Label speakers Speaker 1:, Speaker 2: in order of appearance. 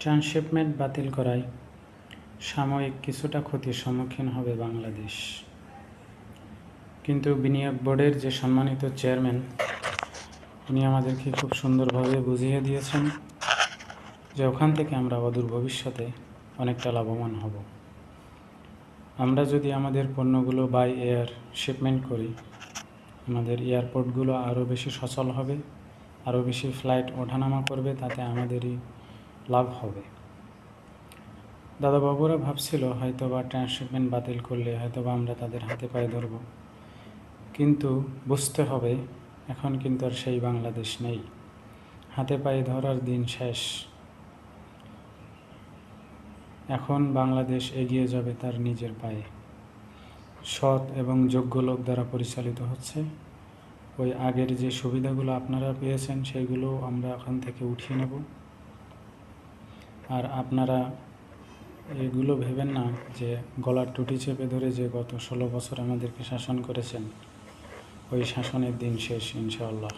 Speaker 1: Transshipment বাতিল করায় সাময়িক কিছুটা ক্ষতির সম্মুখীন হবে বাংলাদেশ, কিন্তু বিনিয়োগ বোর্ডের যে সম্মানিত চেয়ারম্যান, উনি আমাদেরকে খুব সুন্দরভাবে বুঝিয়ে দিয়েছেন যে ওখান থেকে আমরা অদূর ভবিষ্যতে অনেকটা লাভবান হব। আমরা যদি আমাদের পণ্যগুলো বাই এয়ার শিপমেন্ট করি, আমাদের এয়ারপোর্টগুলো আরও বেশি সচল হবে, আরও বেশি ফ্লাইট ওঠানামা করবে, তাতে আমাদেরই লাভ হবে। দাদাবাবুরা ভাবছিল হয়তো বা ট্রান্সশিপমেন্ট বাতিল করলে হয়তো বা আমরা তাদের হাতে পায়ে ধরব, কিন্তু বুঝতে হবে এখন কিন্তু আর সেই বাংলাদেশ নেই। হাতে পায়ে ধরার দিন শেষ। এখন বাংলাদেশ এগিয়ে যাবে তার নিজের পায়ে, সৎ এবং যোগ্য লোক দ্বারা পরিচালিত হচ্ছে। ওই আগের যে সুবিধাগুলো আপনারা পেয়েছেন সেইগুলো আমরা এখন থেকে উঠিয়ে নেব। আর আপনারা এগুলো ভেবেন না যে গলার টুটি চেপে ধরে যে গত 16 বছর আমাদেরকে শাসন করেছেন, ওই শাসনের দিন শেষ ইনশাআল্লাহ।